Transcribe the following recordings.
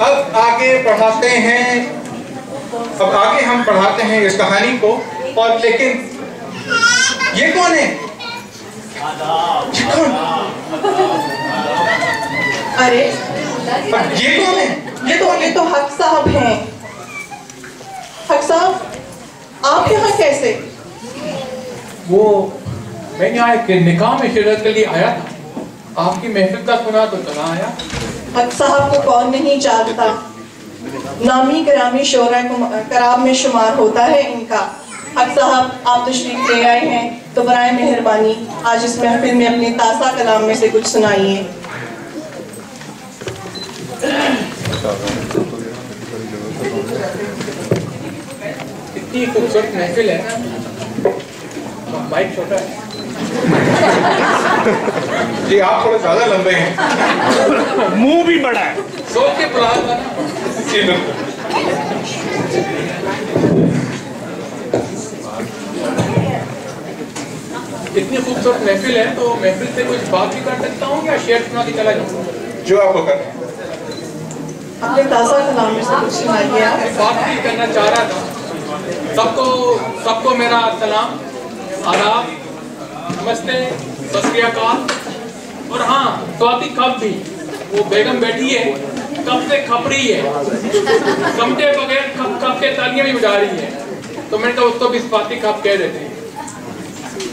अब आगे पढ़ाते हैं, अब आगे हम पढ़ाते हैं इस कहानी को। और लेकिन ये कौन है? ये कौन? अरे ये कौन है? ये तो हक साहब हैं। हक साहब, आप यहाँ कैसे? वो मैं यहाँ एक निकाह में शिरकत के लिए आया था, आपकी महफिल का सुना तो चला आया। हक साहब को कौन नहीं जानता, नामी करामी शोरा कराम में शुमार होता है इनका। हक साहब, आप तशरीफ ले आए हैं तो बराए मेहरबानी आज इस महफिल में अपने ताज़ा कलाम में से कुछ सुनाइए। इतनी खूबसूरत महफिल है, माइक छोटा है जी, आप थोड़े ज्यादा लंबे हैं, मुंह भी बड़ा है, सोच के बुला था। जी बिल्कुल। इतनी खूबसूरत महफिल है तो महफिल से कुछ बात भी कर सकता हूँ या शेर सुना के चला जाऊँ? जो आपको करना है। अपने ताज़ा कलाम में से कुछ सुनाइए आप। बात भी करना चाह रहा था। सबको मेरा सलाम, आदाब, नमस्ते, सत श्री अकाल। और हाँ, स्वाति कब भी वो बेगम बैठी है, कब से खप रही है, समझे बगैर कब के तालियां भी बजा रही है। तो मैंने कहा उसको भी स्वाति कब कह देते हैं।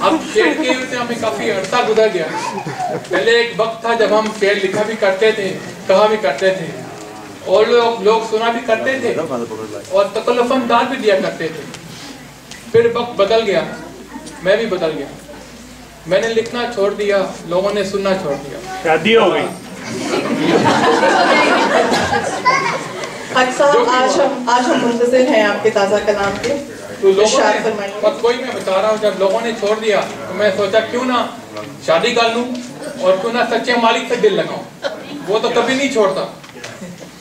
अब शेर के से हमें काफी अरसा गुजर गया। पहले एक वक्त था जब हम शेर लिखा भी करते थे, कहा भी करते थे, और लोग सुना भी करते थे और तकल्लुफ़न दाद भी दिया करते थे। फिर वक्त बदल गया, मैं भी बदल गया। मैंने लिखना छोड़ दिया, लोगों ने सुनना छोड़ दिया। शादी हो गई। हक साहब, आज हम मुंतज़िर हैं आपके ताज़ा कलाम के। तो लोगों ने, बस वही मैं बता रहा हूँ, जब लोगों ने छोड़ दिया तो मैं सोचा क्यों ना शादी कर लूँ और क्यों ना सच्चे मालिक से दिल लगाऊं। वो तो कभी नहीं छोड़ता,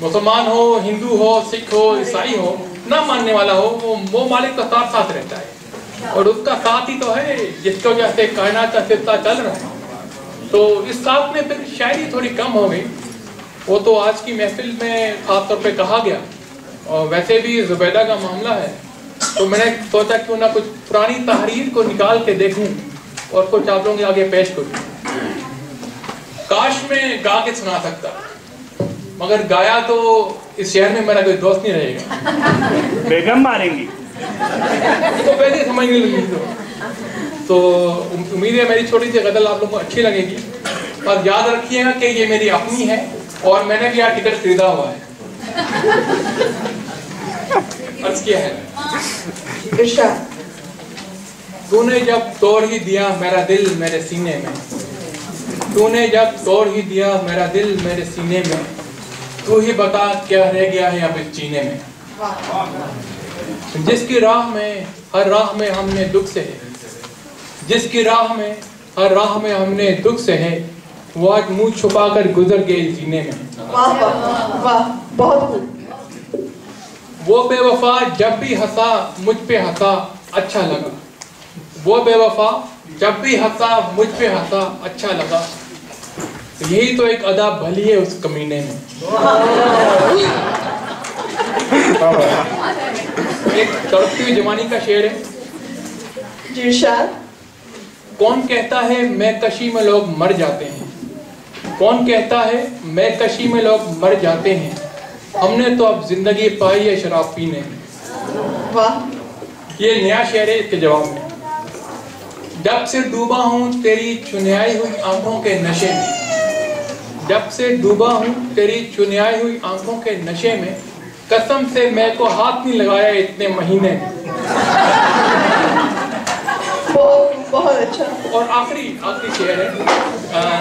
मुसलमान हो, हिंदू हो, सिख हो, ईसाई हो, ना मानने वाला हो, वो मालिक का साथ साथ रहता है और उसका साथ ही तो है जिसकी वजह से कायनात का सिलसिला चल रहा है। तो इस साथ में फिर शायरी थोड़ी कम हो गई, वो तो आज की महफिल में खास तौर पे कहा गया। और वैसे भी जुबैदा का मामला है तो मैंने सोचा क्यों ना कुछ पुरानी तहरीर को निकाल के देखूं और कुछ आप लोगों के आगे पेश करूं। काश में गा के सुना सकता, मगर गाया तो इस शहर में मेरा कोई दोस्त नहीं रहेगा, बेगम मारेंगी तो वैसे समझ नहीं लगी। तो उम्मीद है मेरी छोटी सी गजल आप लोगों को अच्छी लगेगी। और याद रखिएगा कि ये मेरी अपनी है और मैंने भी यहाँ टिकट खरीदा हुआ है। अर्ज किया है, तूने जब तोड़ ही दिया मेरा दिल मेरे सीने में, तूने जब तोड़ ही दिया मेरा दिल मेरे सीने में, तू ही बता क्या रह गया है अब इस जीने में। जिसकी राह में हर राह में हमने दुख से है, जिसकी राह में हर राह में हमने दुख से है, वो आज मुंह छुपा कर गुजर गए जीने में। वाह वाह वाह, बहुत खूब। वो बेवफा जब भी हंसा मुझ पे हंसा अच्छा लगा, वो बेवफा जब भी हंसा मुझ पे हंसा अच्छा लगा, यही तो एक अदा भली है उस कमीने में। एक तड़पती हुई जवानी का शेर है। जी शायद। कौन कहता है मैं कशी में लोग मर जाते हैं, कौन कहता है मैं कशी में लोग मर जाते हैं, हमने तो अब जिंदगी पाई है शराब पीने में। वाह, ये नया शेर है इसके जवाब में। जब से डूबा हूँ तेरी चुनियाई हुई आंखों के नशे में, जब से डूबा हूँ तेरी चुनियाई हुई आंखों के नशे में, कसम से मैं को हाथ नहीं लगाया इतने महीने में। बहुत अच्छा। और आखिरी शेर है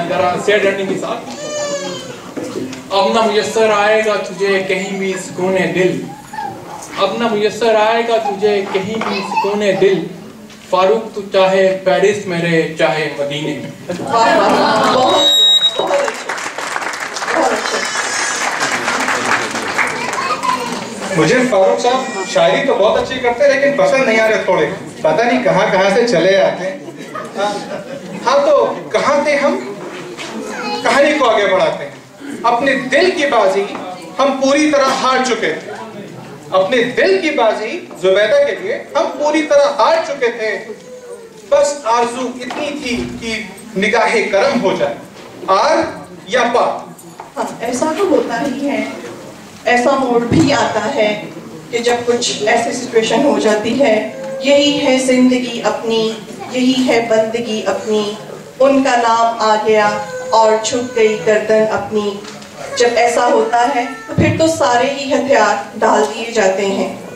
जरा शेर रनिंग के साथ। अब ना मुयस्सर आएगा तुझे कहीं भी सुकूने दिल, अब ना मुयस्सर आएगा तुझे कहीं भी सुकूने दिल, फारूक तू चाहे पेरिस में रहे चाहे मदीने में। बहुत अच्छा। मुझे फारूक साहब शायरी तो बहुत अच्छी करते हैं लेकिन पसंद नहीं आ रहे थोड़े, पता नहीं कहाँ से चले आते हैं। हाँ तो कहाँ थे हम, कहानी को आगे बढ़ाते हैं। अपने दिल की बाजी हम पूरी तरह हार चुके थे। अपने दिल की बाजी जुबैदा के लिए हम पूरी तरह हार चुके थे। बस आरज़ू इतनी थी कि निगाहे करम हो जाए, आर या पार। हाँ, ऐसा तो होता ही है। ऐसा मोड़ भी आता है कि जब कुछ ऐसी सिचुएशन हो जाती है, यही है जिंदगी अपनी, यही है बंदगी अपनी, उनका नाम आ गया और छुप गई गर्दन अपनी। जब ऐसा होता है तो फिर तो सारे ही हथियार डाल दिए जाते हैं।